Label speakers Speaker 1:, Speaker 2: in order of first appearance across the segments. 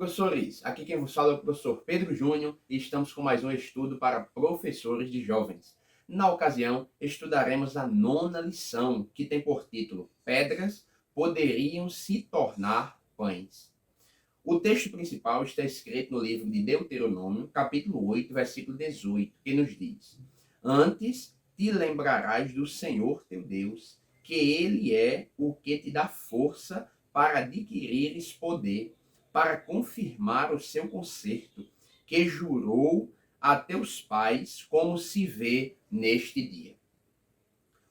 Speaker 1: professores! Aqui quem vos fala é o professor Pedro Júnior e estamos com mais um estudo para professores de jovens. Na ocasião, estudaremos a nona lição, que tem por título Pedras poderiam se tornar pães. O texto principal está escrito no livro de Deuteronômio, capítulo 8, versículo 18, que nos diz: Antes te lembrarás do Senhor teu Deus, que Ele é o que te dá força para adquirires poder, para confirmar o seu concerto, que jurou a teus pais, como se vê neste dia.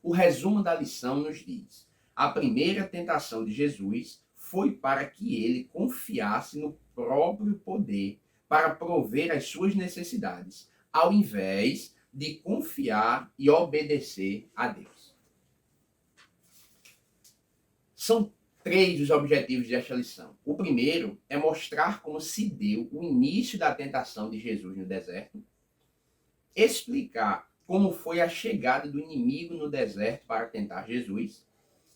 Speaker 1: O resumo da lição nos diz: a primeira tentação de Jesus foi para que ele confiasse no próprio poder para prover as suas necessidades, ao invés de confiar e obedecer a Deus. São três os objetivos desta lição. O primeiro é mostrar como se deu o início da tentação de Jesus no deserto, explicar como foi a chegada do inimigo no deserto para tentar Jesus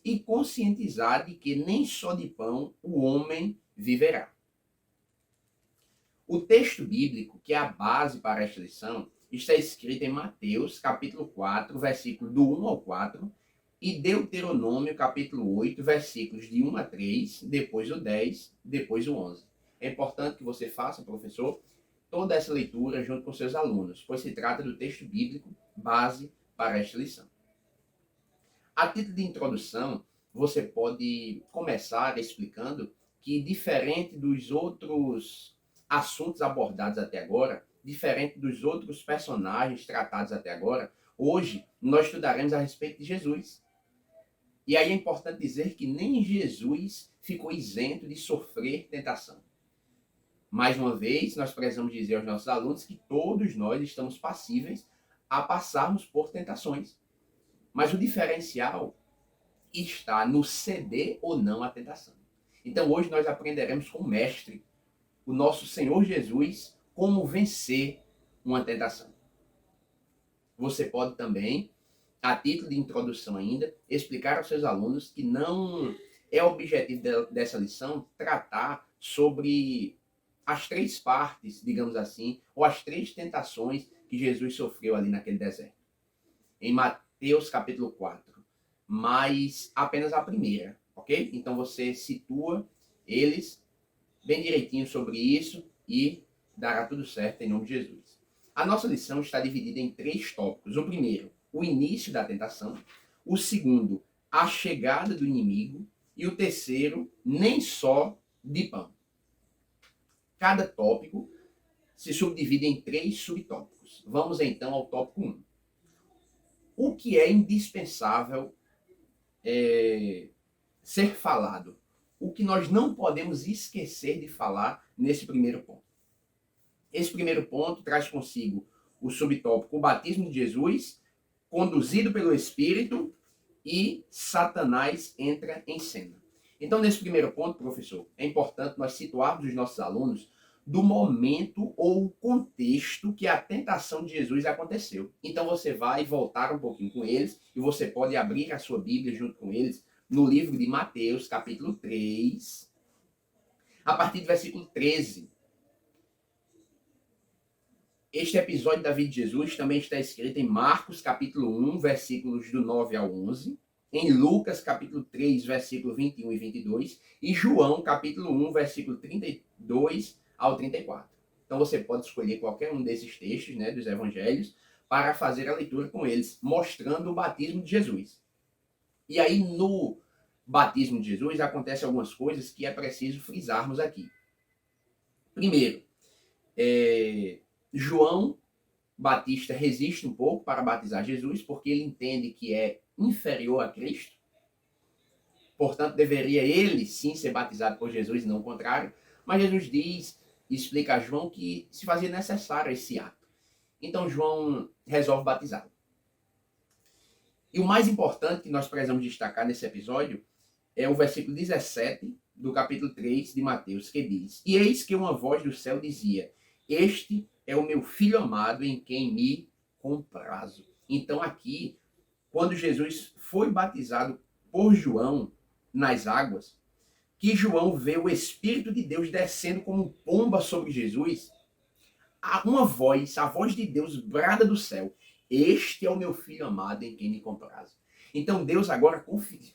Speaker 1: e conscientizar de que nem só de pão o homem viverá. O texto bíblico, que é a base para esta lição, está escrito em Mateus, capítulo 4, versículo do 1 ao 4, e Deuteronômio, capítulo 8, versículos de 1 a 3, depois o 10, depois o 11. É importante que você faça, professor, toda essa leitura junto com seus alunos, pois se trata do texto bíblico base para esta lição. A título de introdução, você pode começar explicando que, diferente dos outros assuntos abordados até agora, diferente dos outros personagens tratados até agora, hoje nós estudaremos a respeito de Jesus. E aí é importante dizer que nem Jesus ficou isento de sofrer tentação. Mais uma vez, nós precisamos dizer aos nossos alunos que todos nós estamos passíveis a passarmos por tentações. Mas o diferencial está no ceder ou não à tentação. Então hoje nós aprenderemos com o mestre, o nosso Senhor Jesus, como vencer uma tentação. Você pode também, a título de introdução ainda, explicar aos seus alunos que não é objetivo dessa lição tratar sobre as três partes, digamos assim, ou as três tentações que Jesus sofreu ali naquele deserto. Em Mateus capítulo 4, mas apenas a primeira, ok? Então você situa eles bem direitinho sobre isso e dará tudo certo em nome de Jesus. A nossa lição está dividida em três tópicos. O primeiro, o início da tentação. O segundo, a chegada do inimigo. E o terceiro, nem só de pão. Cada tópico se subdivide em três subtópicos. Vamos então ao tópico 1. O que é indispensável ser falado? O que nós não podemos esquecer de falar nesse primeiro ponto? Esse primeiro ponto traz consigo o subtópico o batismo de Jesus, conduzido pelo Espírito, e Satanás entra em cena. Então, nesse primeiro ponto, professor, é importante nós situarmos os nossos alunos do momento ou contexto que a tentação de Jesus aconteceu. Então você vai voltar um pouquinho com eles e você pode abrir a sua Bíblia junto com eles no livro de Mateus, capítulo 3, a partir do versículo 13. Este episódio da vida de Jesus também está escrito em Marcos, capítulo 1, versículos do 9 ao 11, em Lucas, capítulo 3, versículo 21 e 22, e João, capítulo 1, versículo 32 ao 34. Então você pode escolher qualquer um desses textos, né, dos evangelhos, para fazer a leitura com eles, mostrando o batismo de Jesus. E aí no batismo de Jesus acontecem algumas coisas que é preciso frisarmos aqui. Primeiro, João Batista resiste um pouco para batizar Jesus, porque ele entende que é inferior a Cristo. Portanto, deveria ele sim ser batizado por Jesus e não o contrário. Mas Jesus diz e explica a João que se fazia necessário esse ato. Então João resolve batizá-lo. E o mais importante que nós precisamos destacar nesse episódio é o versículo 17 do capítulo 3 de Mateus, que diz: E eis que uma voz do céu dizia: Este é o meu filho amado em quem me comprazo. Então aqui, quando Jesus foi batizado por João nas águas, que João vê o Espírito de Deus descendo como pomba sobre Jesus, há uma voz, a voz de Deus brada do céu: este é o meu filho amado em quem me comprazo. Então Deus agora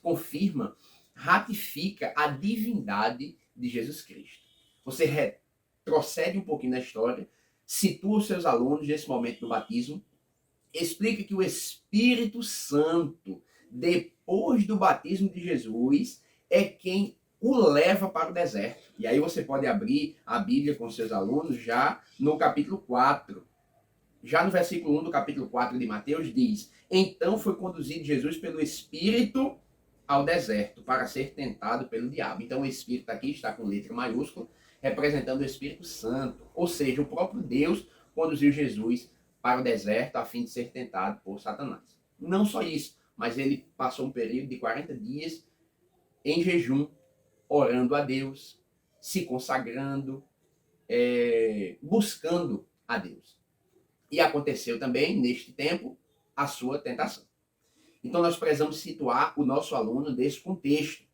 Speaker 1: confirma, ratifica a divindade de Jesus Cristo. Você retrocede um pouquinho na história, situa os seus alunos nesse momento do batismo, explica que o Espírito Santo, depois do batismo de Jesus, é quem o leva para o deserto. E aí você pode abrir a Bíblia com seus alunos já no capítulo 4. Já no versículo 1 do capítulo 4 de Mateus diz: então foi conduzido Jesus pelo Espírito ao deserto para ser tentado pelo diabo. Então o Espírito aqui está com letra maiúscula, representando o Espírito Santo. Ou seja, o próprio Deus conduziu Jesus para o deserto a fim de ser tentado por Satanás. Não só isso, mas ele passou um período de 40 dias em jejum, orando a Deus, se consagrando, buscando a Deus. E aconteceu também, neste tempo, a sua tentação. Então nós precisamos situar o nosso aluno nesse contexto.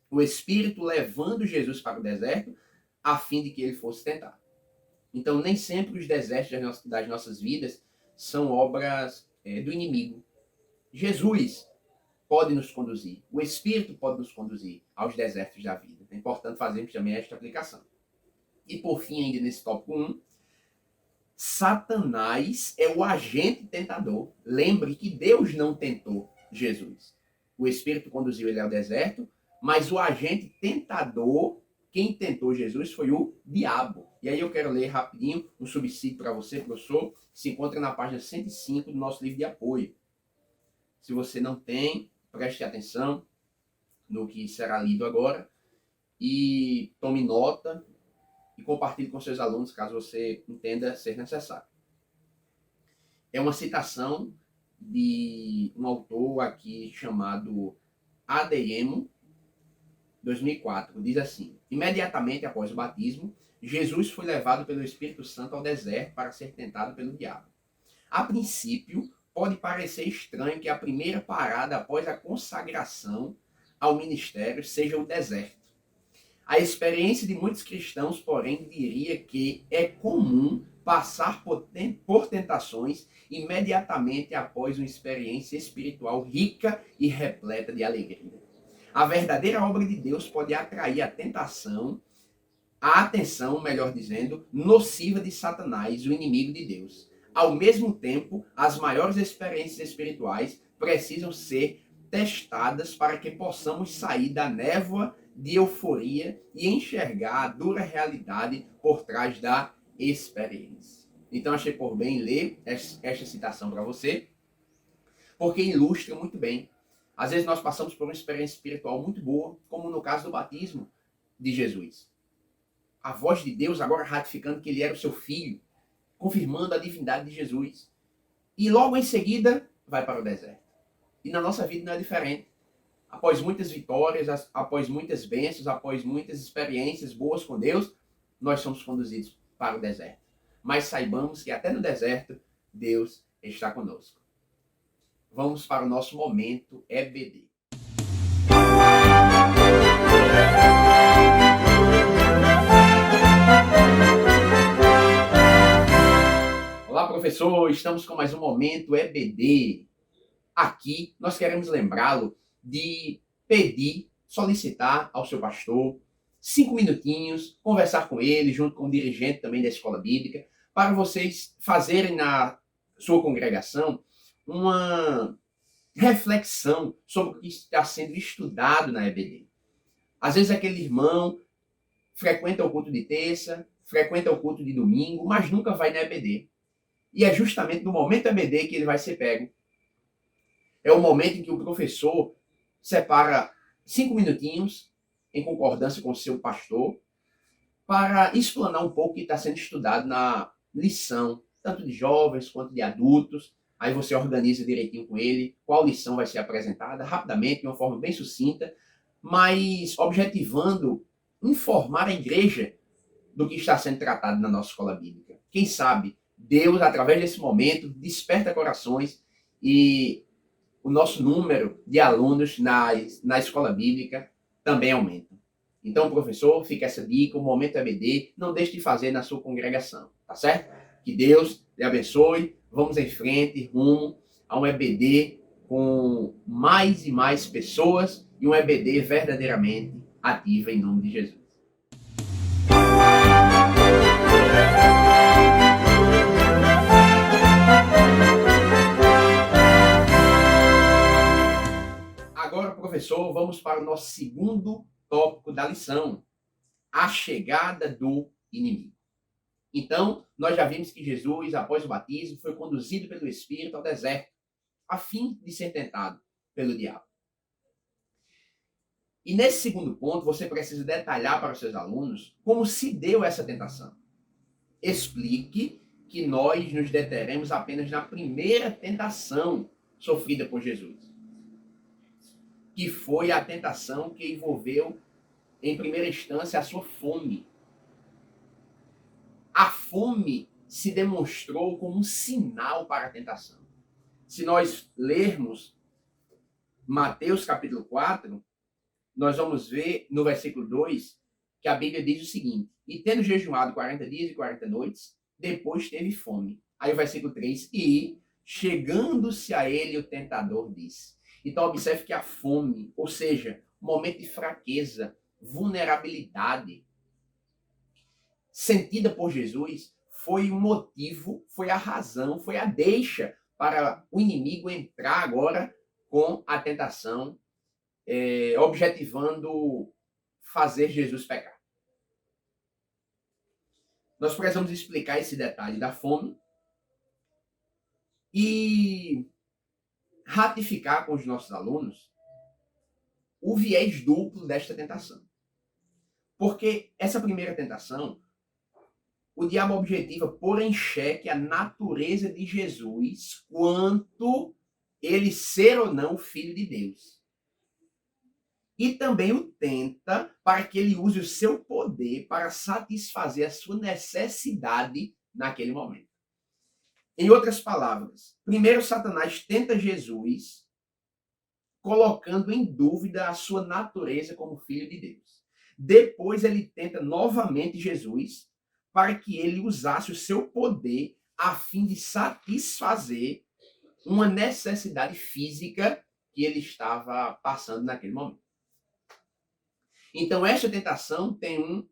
Speaker 1: O Espírito levando Jesus para o deserto a fim de que ele fosse tentado. Então nem sempre os desertos das nossas vidas são obras do inimigo. Jesus pode nos conduzir, o Espírito pode nos conduzir aos desertos da vida. É importante fazermos também esta aplicação. E por fim, ainda nesse tópico 1, Satanás é o agente tentador. Lembre que Deus não tentou Jesus. O Espírito conduziu ele ao deserto, mas o agente tentador, quem tentou Jesus, foi o diabo. E aí eu quero ler rapidinho um subsídio para você, professor, que se encontra na página 105 do nosso livro de apoio. Se você não tem, preste atenção no que será lido agora e tome nota e compartilhe com seus alunos, caso você entenda ser necessário. É uma citação de um autor aqui chamado Adeyemo, 2004. Diz assim: imediatamente após o batismo, Jesus foi levado pelo Espírito Santo ao deserto para ser tentado pelo diabo. A princípio, pode parecer estranho que a primeira parada após a consagração ao ministério seja o deserto. A experiência de muitos cristãos, porém, diria que é comum passar por tentações imediatamente após uma experiência espiritual rica e repleta de alegria. A verdadeira obra de Deus pode atrair a atenção, melhor dizendo, nociva de Satanás, o inimigo de Deus. Ao mesmo tempo, as maiores experiências espirituais precisam ser testadas para que possamos sair da névoa de euforia e enxergar a dura realidade por trás da experiência. Então achei por bem ler esta citação para você, porque ilustra muito bem. Às vezes nós passamos por uma experiência espiritual muito boa, como no caso do batismo de Jesus. A voz de Deus agora ratificando que ele era o seu filho, confirmando a divindade de Jesus. E logo em seguida vai para o deserto. E na nossa vida não é diferente. Após muitas vitórias, após muitas bênçãos, após muitas experiências boas com Deus, nós somos conduzidos para o deserto. Mas saibamos que até no deserto, Deus está conosco. Vamos para o nosso momento EBD. Olá, professor! Estamos com mais um momento EBD. Aqui nós queremos lembrá-lo de pedir, solicitar ao seu pastor 5 minutinhos, conversar com ele, junto com o dirigente também da escola bíblica, para vocês fazerem na sua congregação uma reflexão sobre o que está sendo estudado na EBD. Às vezes aquele irmão frequenta o culto de terça, frequenta o culto de domingo, mas nunca vai na EBD. E é justamente no momento EBD que ele vai ser pego. É o momento em que o professor separa 5 minutinhos, em concordância com o seu pastor, para explanar um pouco o que está sendo estudado na lição, tanto de jovens quanto de adultos. Aí você organiza direitinho com ele qual lição vai ser apresentada, rapidamente, de uma forma bem sucinta, mas objetivando informar a igreja do que está sendo tratado na nossa escola bíblica. Quem sabe Deus, através desse momento, desperta corações e o nosso número de alunos na escola bíblica também aumenta. Então, professor, fica essa dica, o Momento EBD, não deixe de fazer na sua congregação, tá certo? Que Deus lhe abençoe, vamos em frente, rumo a um EBD com mais e mais pessoas e um EBD verdadeiramente ativo em nome de Jesus. Agora, professor, vamos para o nosso segundo tópico da lição, a chegada do inimigo. Então, nós já vimos que Jesus, após o batismo, foi conduzido pelo Espírito ao deserto, a fim de ser tentado pelo diabo. E nesse segundo ponto, você precisa detalhar para os seus alunos como se deu essa tentação. Explique que nós nos deteremos apenas na primeira tentação sofrida por Jesus, que foi a tentação que envolveu, em primeira instância, a sua fome. A fome se demonstrou como um sinal para a tentação. Se nós lermos Mateus capítulo 4, nós vamos ver no versículo 2 que a Bíblia diz o seguinte: e tendo jejuado 40 dias e 40 noites, depois teve fome. Aí o versículo 3, e chegando-se a ele o tentador disse. Então observe que a fome, ou seja, um momento de fraqueza, vulnerabilidade, sentida por Jesus, foi o motivo, foi a razão, foi a deixa para o inimigo entrar agora com a tentação, objetivando fazer Jesus pecar. Nós precisamos explicar esse detalhe da fome e ratificar com os nossos alunos o viés duplo desta tentação. Porque essa primeira tentação, o diabo objetiva pôr em xeque a natureza de Jesus quanto ele ser ou não filho de Deus. E também o tenta para que ele use o seu poder para satisfazer a sua necessidade naquele momento. Em outras palavras, primeiro Satanás tenta Jesus, colocando em dúvida a sua natureza como filho de Deus. Depois ele tenta novamente Jesus, para que ele usasse o seu poder a fim de satisfazer uma necessidade física que ele estava passando naquele momento. Então, esta tentação tem um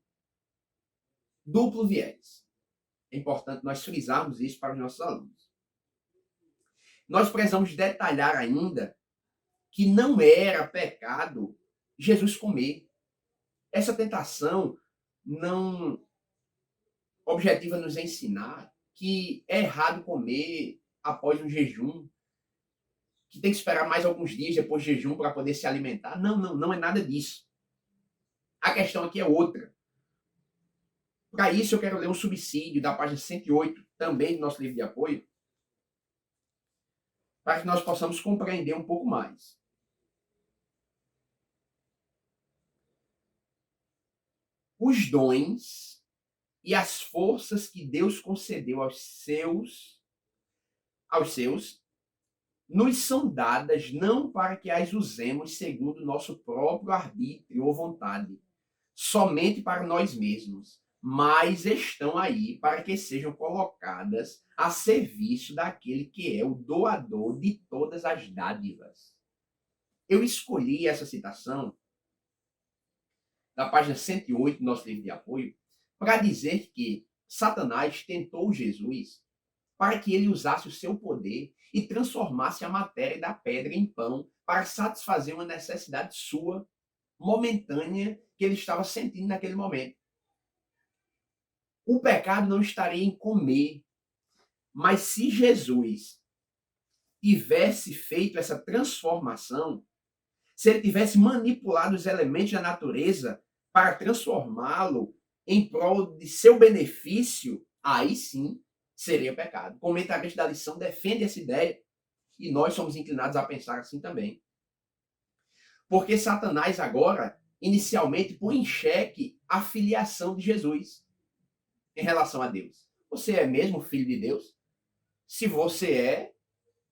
Speaker 1: duplo viés. É importante nós frisarmos isso para os nossos alunos. Nós precisamos detalhar ainda que não era pecado Jesus comer. Essa tentação não objetiva nos ensinar que é errado comer após um jejum, que tem que esperar mais alguns dias depois do jejum para poder se alimentar. Não é nada disso. A questão aqui é outra. Para isso, eu quero ler um subsídio da página 108, também do nosso livro de apoio, para que nós possamos compreender um pouco mais. Os dons e as forças que Deus concedeu aos seus, nos são dadas não para que as usemos segundo nosso próprio arbítrio ou vontade, somente para nós mesmos, mas estão aí para que sejam colocadas a serviço daquele que é o doador de todas as dádivas. Eu escolhi essa citação da página 108 do nosso livro de apoio para dizer que Satanás tentou Jesus para que ele usasse o seu poder e transformasse a matéria da pedra em pão para satisfazer uma necessidade sua, momentânea, que ele estava sentindo naquele momento. O pecado não estaria em comer, mas se Jesus tivesse feito essa transformação, se ele tivesse manipulado os elementos da natureza para transformá-lo em prol de seu benefício, aí sim seria pecado. O comentarista da lição defende essa ideia e nós somos inclinados a pensar assim também. Porque Satanás agora, inicialmente, põe em xeque a filiação de Jesus em relação a Deus. Você é mesmo filho de Deus? Se você é,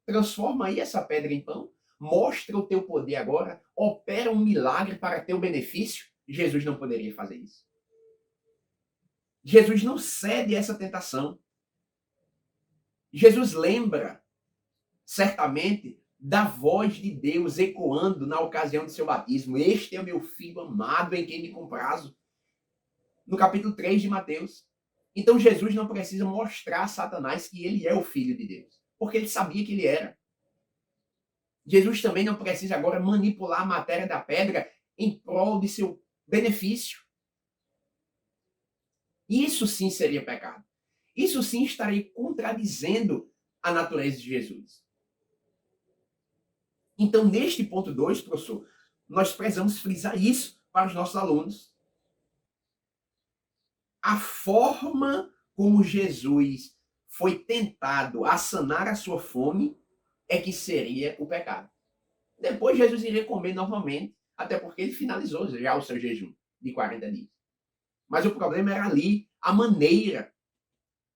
Speaker 1: transforma aí essa pedra em pão, mostra o teu poder agora, opera um milagre para teu benefício, Jesus não poderia fazer isso. Jesus não cede a essa tentação. Jesus lembra, certamente, da voz de Deus ecoando na ocasião de seu batismo. Este é o meu filho amado em quem me comprazo. No capítulo 3 de Mateus. Então Jesus não precisa mostrar a Satanás que ele é o filho de Deus, porque ele sabia que ele era. Jesus também não precisa agora manipular a matéria da pedra em prol de seu benefício. Isso sim seria pecado. Isso sim estaria contradizendo a natureza de Jesus. Então, neste ponto 2, professor, nós precisamos frisar isso para os nossos alunos. A forma como Jesus foi tentado a sanar a sua fome é que seria o pecado. Depois Jesus iria comer normalmente, até porque ele finalizou já o seu jejum de 40 dias. Mas o problema era ali, a maneira.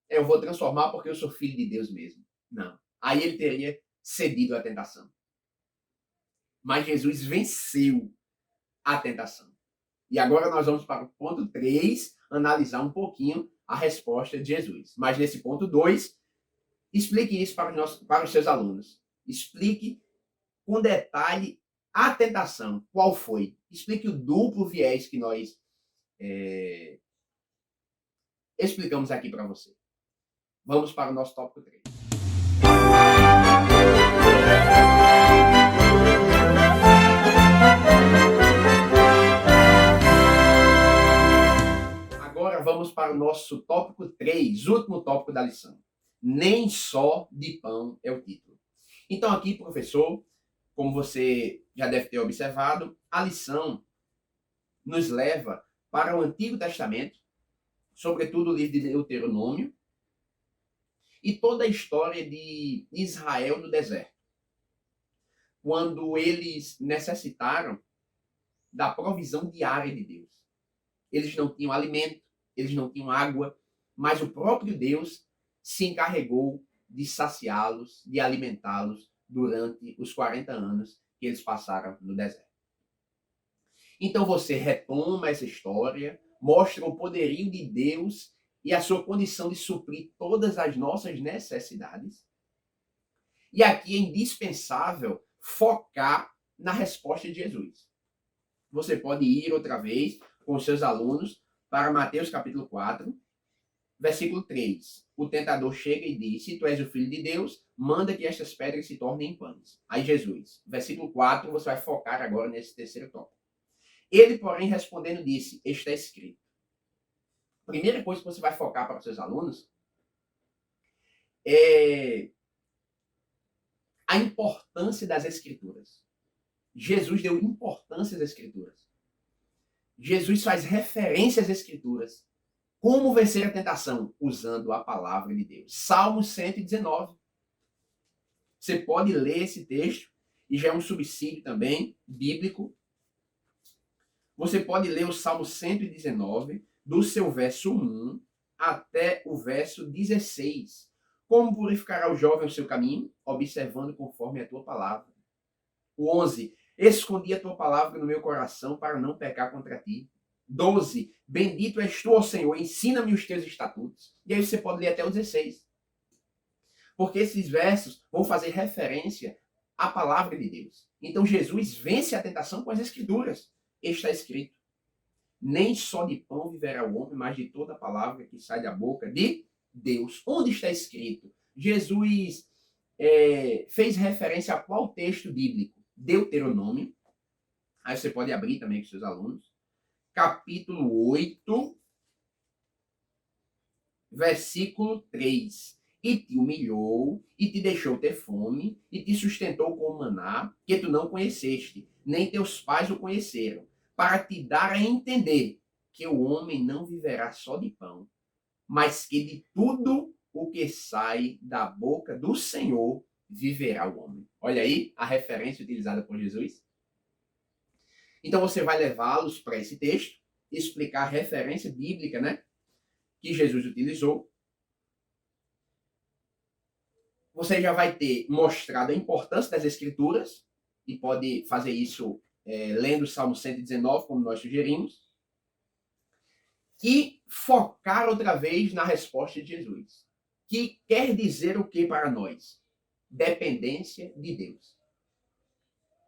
Speaker 1: Eu vou transformar porque eu sou filho de Deus mesmo. Não. Aí ele teria cedido à tentação. Mas Jesus venceu a tentação. E agora nós vamos para o ponto 3, analisar um pouquinho a resposta de Jesus. Mas nesse ponto 2, explique isso para os seus alunos. Explique com detalhe a tentação. Qual foi? Explique o duplo viés que nós explicamos aqui para você. Vamos para o nosso tópico 3. Agora vamos para o nosso tópico 3, último tópico da lição. Nem só de pão é o título. Então aqui, professor, como você já deve ter observado, a lição nos leva para o Antigo Testamento, sobretudo o livro de Deuteronômio, e toda a história de Israel no deserto. Quando eles necessitaram da provisão diária de Deus. Eles não tinham alimento, eles não tinham água, mas o próprio Deus se encarregou de saciá-los, de alimentá-los durante os 40 anos que eles passaram no deserto. Então você retoma essa história, mostra o poderio de Deus e a sua condição de suprir todas as nossas necessidades. E aqui é indispensável focar na resposta de Jesus. Você pode ir outra vez com seus alunos para Mateus capítulo 4, versículo 3. O tentador chega e diz: se tu és o filho de Deus, manda que estas pedras se tornem pães. Aí Jesus, versículo 4, você vai focar agora nesse terceiro tópico. Ele, porém, respondendo, disse: está escrito. Primeira coisa que você vai focar para os seus alunos é a importância das Escrituras. Jesus deu importância às Escrituras. Jesus faz referência às Escrituras. Como vencer a tentação? Usando a palavra de Deus. Salmo 119. Você pode ler esse texto, e já é um subsídio também, bíblico. Você pode ler o Salmo 119, do seu verso 1 até o verso 16. Como purificará o jovem o seu caminho? Observando conforme a tua palavra. O 11. Escondi a tua palavra no meu coração para não pecar contra ti. 12. Bendito és tu, ó Senhor, ensina-me os teus estatutos. E aí você pode ler até o 16. Porque esses versos vão fazer referência à palavra de Deus. Então Jesus vence a tentação com as Escrituras. Está escrito: nem só de pão viverá o homem, mas de toda a palavra que sai da boca de Deus. Onde está escrito? Jesus fez referência a qual texto bíblico? Deuteronômio. Aí você pode abrir também com seus alunos. Capítulo 8, versículo 3. E te humilhou, e te deixou ter fome, e te sustentou com o maná, que tu não conheceste, nem teus pais o conheceram, para te dar a entender que o homem não viverá só de pão, mas que de tudo o que sai da boca do Senhor viverá o homem. Olha aí a referência utilizada por Jesus. Então você vai levá-los para esse texto, explicar a referência bíblica, né, que Jesus utilizou. Você já vai ter mostrado a importância das Escrituras, e pode fazer isso lendo o Salmo 119, como nós sugerimos. e focar outra vez na resposta de Jesus, que quer dizer o que para nós? Dependência de Deus.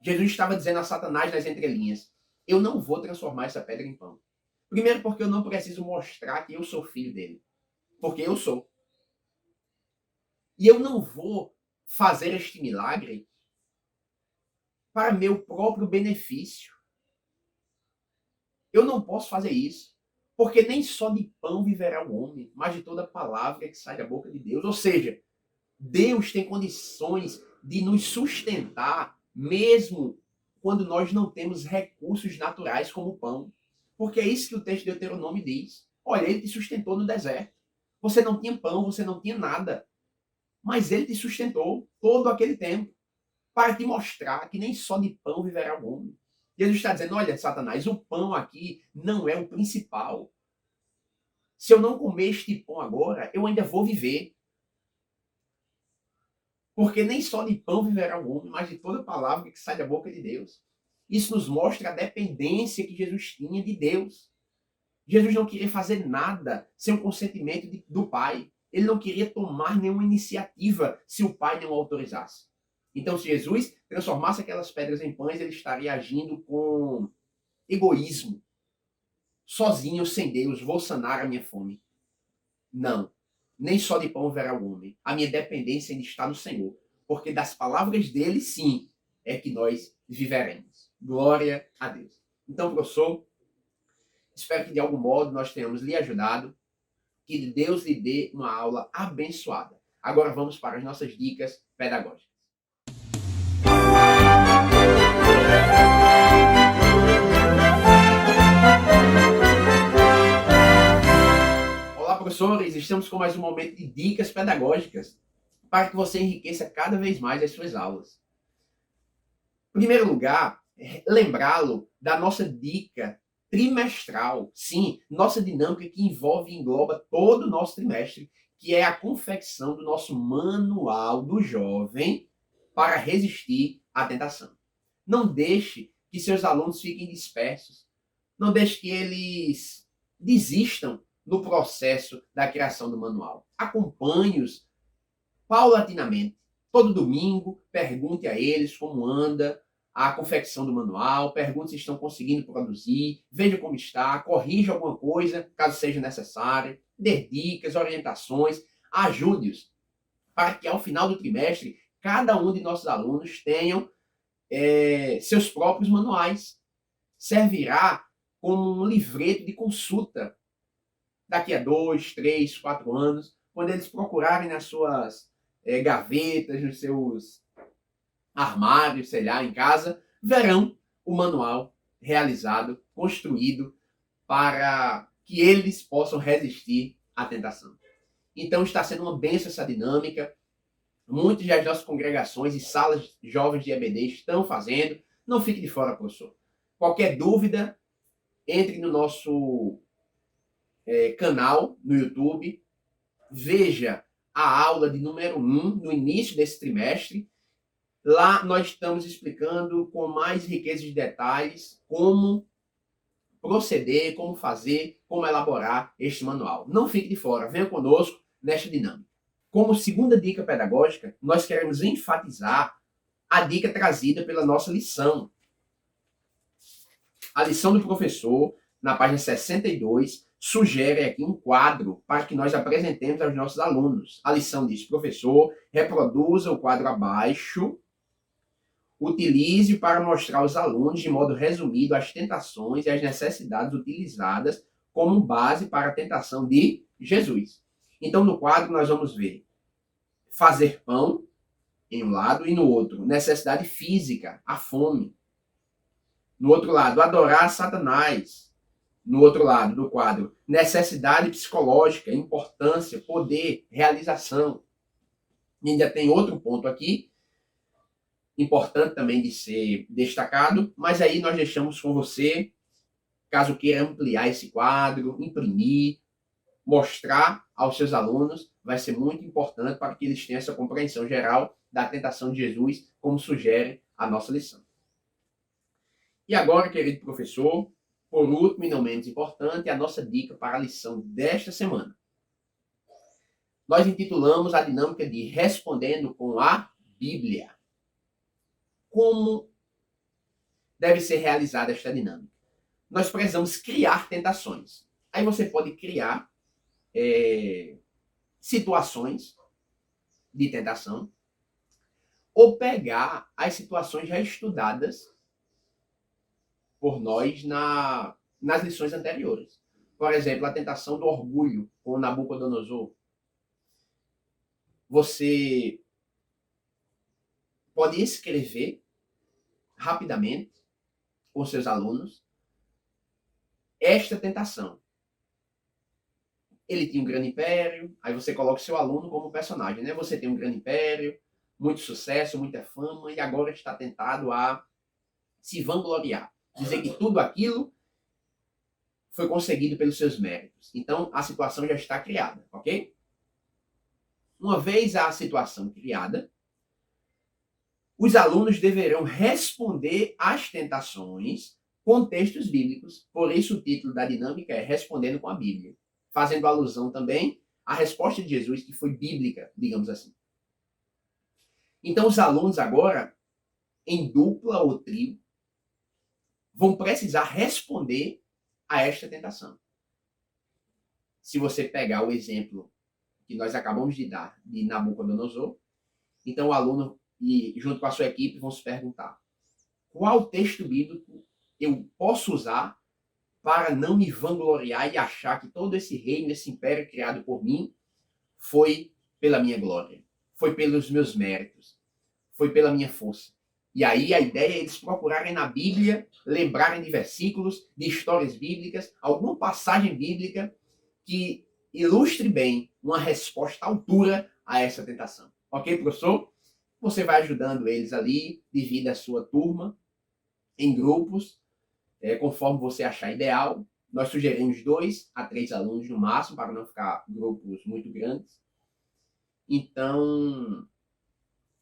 Speaker 1: Jesus estava dizendo a Satanás nas entrelinhas: eu não vou transformar essa pedra em pão. Primeiro, porque eu não preciso mostrar que eu sou filho dele, porque eu sou. E eu não vou fazer este milagre para meu próprio benefício. Eu não posso fazer isso, porque nem só de pão viverá o homem, mas de toda palavra que sai da boca de Deus. Ou seja, Deus tem condições de nos sustentar, mesmo quando nós não temos recursos naturais como o pão. Porque é isso que o texto de Deuteronômio diz. Olha, ele te sustentou no deserto. Você não tinha pão, você não tinha nada. Mas ele te sustentou todo aquele tempo para te mostrar que nem só de pão viverá o homem. Jesus está dizendo, olha, Satanás, o pão aqui não é o principal. Se eu não comer este pão agora, eu ainda vou viver. Porque nem só de pão viverá o homem, mas de toda palavra que sai da boca de Deus. Isso nos mostra a dependência que Jesus tinha de Deus. Jesus não queria fazer nada sem o consentimento do Pai. Ele não queria tomar nenhuma iniciativa se o Pai não o autorizasse. Então, se Jesus transformasse aquelas pedras em pães, ele estaria agindo com egoísmo. Sozinho, sem Deus, vou sanar a minha fome. Não. Nem só de pão viverá o homem. A minha dependência ainda está no Senhor. Porque das palavras dele, sim, é que nós viveremos. Glória a Deus. Então, professor, espero que de algum modo nós tenhamos lhe ajudado. Que Deus lhe dê uma aula abençoada. Agora vamos para as nossas dicas pedagógicas. Olá, professores! Estamos com mais um momento de dicas pedagógicas para que você enriqueça cada vez mais as suas aulas. Em primeiro lugar, lembrá-lo da nossa dica trimestral. Sim, nossa dinâmica que envolve e engloba todo o nosso trimestre, que é a confecção do nosso manual do jovem para resistir à tentação. Não deixe que seus alunos fiquem dispersos. Não deixe que eles desistam no processo da criação do manual. Acompanhe-os paulatinamente. Todo domingo, pergunte a eles como anda a confecção do manual, pergunte se estão conseguindo produzir, veja como está, corrija alguma coisa, caso seja necessário, dê dicas, orientações, ajude-os para que ao final do trimestre, cada um de nossos alunos tenham seus próprios manuais. Servirá como um livreto de consulta daqui a 2, 3, 4 anos, quando eles procurarem nas suas gavetas, nos seus armários, sei lá, em casa, verão o manual realizado, construído para que eles possam resistir à tentação. Então está sendo uma bênção essa dinâmica. Muitas das nossas congregações e salas jovens de EBD estão fazendo. Não fique de fora, professor. Qualquer dúvida, entre no nosso canal no YouTube, veja a aula de número 1 no início desse trimestre. Lá nós estamos explicando com mais riqueza de detalhes como proceder, como fazer, como elaborar este manual. Não fique de fora, venha conosco nesta dinâmica. Como segunda dica pedagógica, nós queremos enfatizar a dica trazida pela nossa lição. A lição do professor, na página 62, sugere aqui um quadro para que nós apresentemos aos nossos alunos. A lição diz, professor, reproduza o quadro abaixo, utilize para mostrar aos alunos, de modo resumido, as tentações e as necessidades utilizadas como base para a tentação de Jesus. Então, no quadro, nós vamos ver fazer pão, em um lado, e no outro, necessidade física, a fome. No outro lado, adorar Satanás. No outro lado do quadro, necessidade psicológica, importância, poder, realização. E ainda tem outro ponto aqui, importante também de ser destacado, mas aí nós deixamos com você, caso queira ampliar esse quadro, imprimir, mostrar aos seus alunos, vai ser muito importante para que eles tenham essa compreensão geral da tentação de Jesus, como sugere a nossa lição. E agora, querido professor, Por último e não menos importante, a nossa dica para a lição desta semana. Nós intitulamos a dinâmica de Respondendo com a Bíblia. Como deve ser realizada esta dinâmica? Nós precisamos criar tentações. Aí você pode criar situações de tentação ou pegar as situações já estudadas por nós nas lições anteriores. Por exemplo, a tentação do orgulho com Nabucodonosor. Você pode escrever rapidamente com seus alunos esta tentação. Ele tinha um grande império, aí você coloca o seu aluno como personagem, né? Você tem um grande império, muito sucesso, muita fama, e agora está tentado a se vangloriar. Dizer que tudo aquilo foi conseguido pelos seus méritos. Então, a situação já está criada, ok? Uma vez a situação criada, os alunos deverão responder às tentações com textos bíblicos. Por isso o título da dinâmica é Respondendo com a Bíblia, fazendo alusão também à resposta de Jesus, que foi bíblica, digamos assim. Então os alunos agora, em dupla ou trio, vão precisar responder a esta tentação. Se você pegar o exemplo que nós acabamos de dar, de Nabucodonosor, então o aluno, e junto com a sua equipe, vão se perguntar: qual texto bíblico eu posso usar para não me vangloriar e achar que todo esse reino, esse império criado por mim, foi pela minha glória, foi pelos meus méritos, foi pela minha força. E aí a ideia é eles procurarem na Bíblia, lembrarem de versículos, de histórias bíblicas, alguma passagem bíblica que ilustre bem uma resposta à altura a essa tentação. Ok, professor? Você vai ajudando eles ali, divide a sua turma em grupos, conforme você achar ideal. Nós sugerimos 2 a 3 alunos no máximo, para não ficar grupos muito grandes. Então,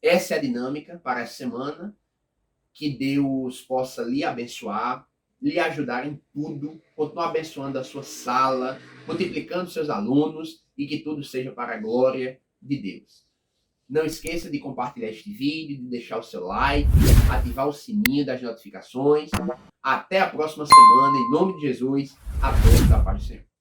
Speaker 1: essa é a dinâmica para essa semana. Que Deus possa lhe abençoar, lhe ajudar em tudo, continuar abençoando a sua sala, multiplicando seus alunos e que tudo seja para a glória de Deus. Não esqueça de compartilhar este vídeo, de deixar o seu like, ativar o sininho das notificações. Até a próxima semana, em nome de Jesus, a todos a paz do Senhor.